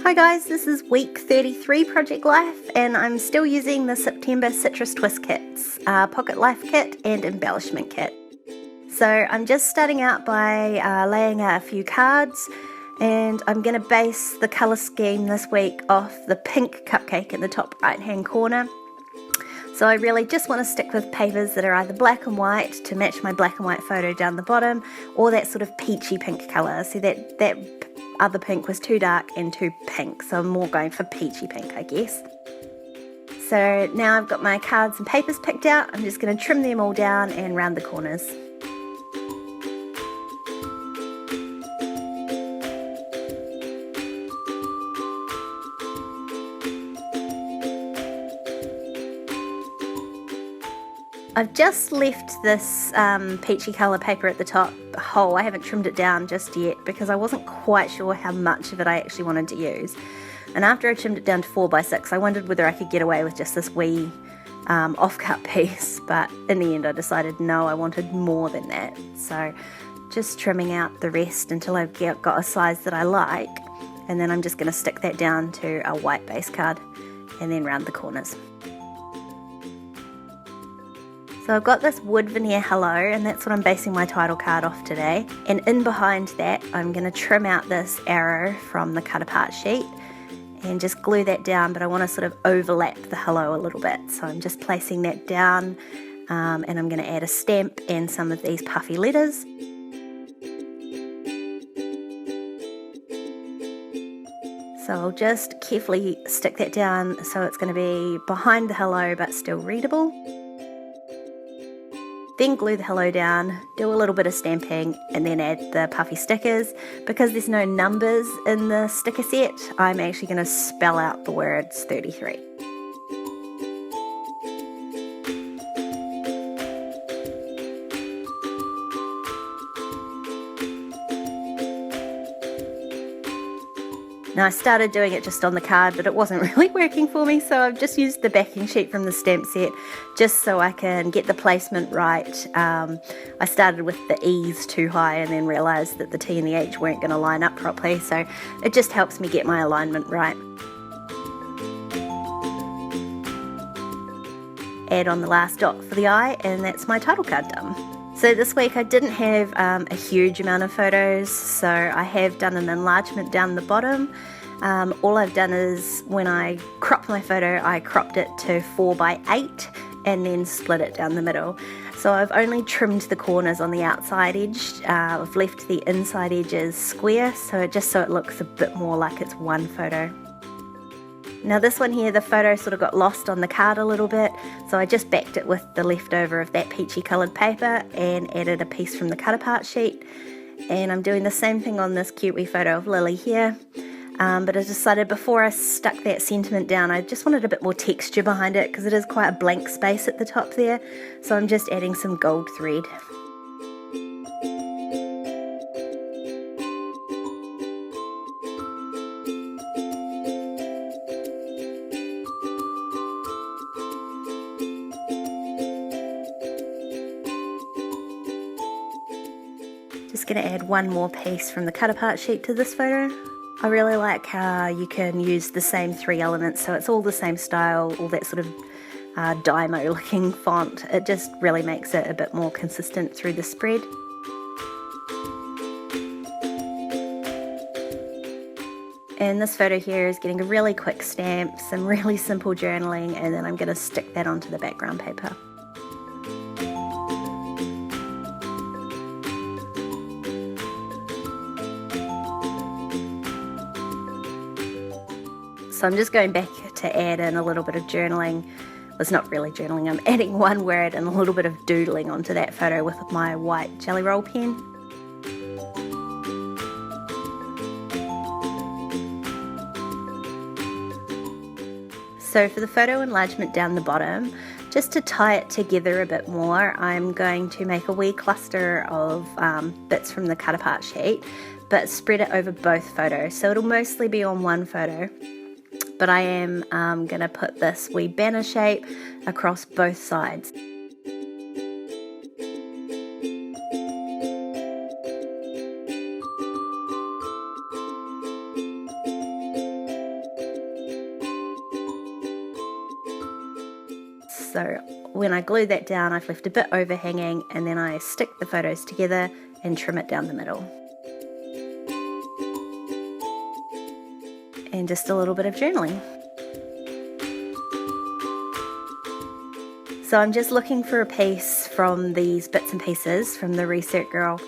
Hi guys, this is week 33 Project Life and I'm still using the September Citrus Twist kits, Pocket Life kit and Embellishment kit. So I'm just starting out by laying out a few cards, and I'm going to base the colour scheme this week off the pink cupcake in the top right hand corner. So I really just want to stick with papers that are either black and white to match my black and white photo down the bottom, or that sort of peachy pink colour. See, that other pink was too dark and too pink, so I'm more going for peachy pink, I guess. So now I've got my cards and papers picked out, I'm just going to trim them all down and round the corners. I've just left this peachy colour paper at the top whole. I haven't trimmed it down just yet because I wasn't quite sure how much of it I actually wanted to use. And after I trimmed it down to 4x6, I wondered whether I could get away with just this wee off-cut piece. But in the end I decided no, I wanted more than that. So just trimming out the rest until I've got a size that I like. And then I'm just going to stick that down to a white base card and then round the corners. So I've got this wood veneer hello, and that's what I'm basing my title card off today. And in behind that, I'm going to trim out this arrow from the cut apart sheet and just glue that down, but I want to sort of overlap the hello a little bit. So I'm just placing that down, and I'm going to add a stamp and some of these puffy letters. So I'll just carefully stick that down so it's going to be behind the hello but still readable. Then glue the hello down, do a little bit of stamping, and then add the puffy stickers. Because there's no numbers in the sticker set, I'm actually going to spell out the words 33. Now I started doing it just on the card, but it wasn't really working for me, so I've just used the backing sheet from the stamp set just so I can get the placement right. I started with the E's too high and then realised that the T and the H weren't going to line up properly, so it just helps me get my alignment right. Add on the last dot for the eye, and that's my title card done. So this week I didn't have a huge amount of photos, so I have done an enlargement down the bottom. All I've done is when I cropped my photo, I cropped it to 4x8 and then split it down the middle. So I've only trimmed the corners on the outside edge. I've left the inside edges square, so it looks a bit more like it's one photo. Now this one here, the photo sort of got lost on the card a little bit, so I just backed it with the leftover of that peachy coloured paper and added a piece from the cut apart sheet. And I'm doing the same thing on this cute wee photo of Lily here, but I decided before I stuck that sentiment down, I just wanted a bit more texture behind it because it is quite a blank space at the top there, so I'm just adding some gold thread. Just going to add one more piece from the cut apart sheet to this photo. I really like how you can use the same three elements, so it's all the same style, all that sort of Dymo looking font. It just really makes it a bit more consistent through the spread. And this photo here is getting a really quick stamp, some really simple journaling, and then I'm going to stick that onto the background paper. So I'm just going back to add in a little bit of journaling. Well, it's not really journaling, I'm adding one word and a little bit of doodling onto that photo with my white Jelly Roll pen. So for the photo enlargement down the bottom, just to tie it together a bit more, I'm going to make a wee cluster of bits from the cut apart sheet, but spread it over both photos. So it'll mostly be on one photo. But I am going to put this wee banner shape across both sides. So when I glue that down, I've left a bit overhanging, and then I stick the photos together and trim it down the middle. And just a little bit of journaling. So I'm just looking for a piece from these bits and pieces from the Research Girl.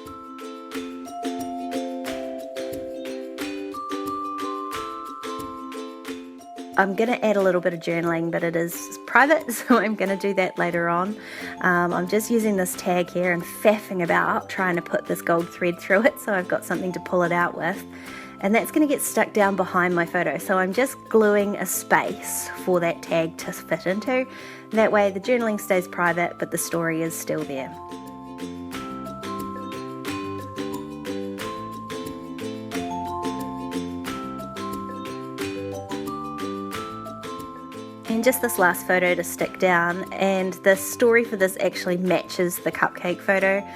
I'm going to add a little bit of journaling, but it is private, so I'm going to do that later on. I'm just using this tag here and faffing about trying to put this gold thread through it so I've got something to pull it out with. And that's going to get stuck down behind my photo, so I'm just gluing a space for that tag to fit into. That way the journaling stays private, but the story is still there. And just this last photo to stick down, and the story for this actually matches the cupcake photo.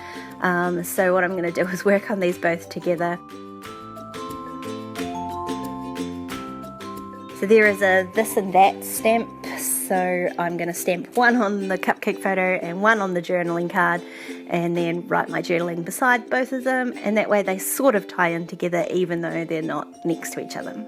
So what I'm going to do is work on these both together. So there is a this and that stamp, so I'm going to stamp one on the cupcake photo and one on the journaling card, and then write my journaling beside both of them, and that way they sort of tie in together even though they're not next to each other.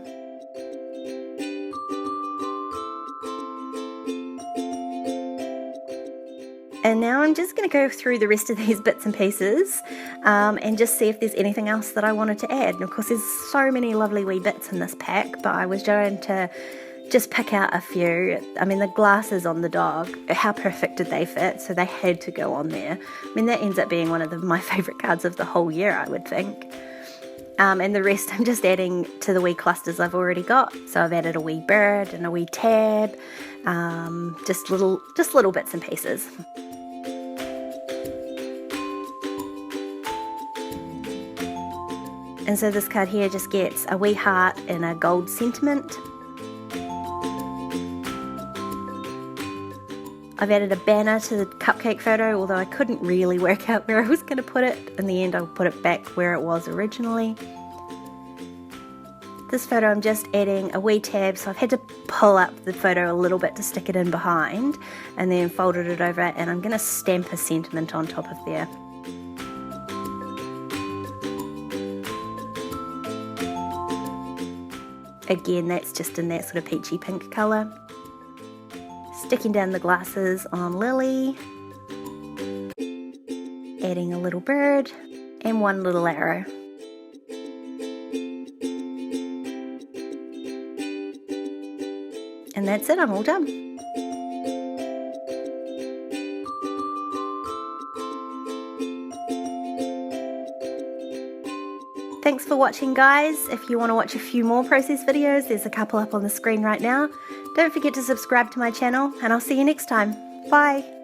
And now I'm just going to go through the rest of these bits and pieces and just see if there's anything else that I wanted to add. And of course there's so many lovely wee bits in this pack, but I was going to just pick out a few. I mean, the glasses on the dog, how perfect did they fit? So they had to go on there. I mean, that ends up being one of my favourite cards of the whole year, I would think. And the rest I'm just adding to the wee clusters I've already got. So I've added a wee bird and a wee tab, just little bits and pieces. And so this card here just gets a wee heart and a gold sentiment. I've added a banner to the cupcake photo, although I couldn't really work out where I was going to put it. In the end, I'll put it back where it was originally. This photo, I'm just adding a wee tab, so I've had to pull up the photo a little bit to stick it in behind, and then folded it over, and I'm going to stamp a sentiment on top of there. Again, that's just in that sort of peachy pink colour. Sticking down the glasses on Lily. Adding a little bird and one little arrow. And that's it, I'm all done. Thanks for watching, guys. If you want to watch a few more process videos, there's a couple up on the screen right now. Don't forget to subscribe to my channel, and I'll see you next time. Bye!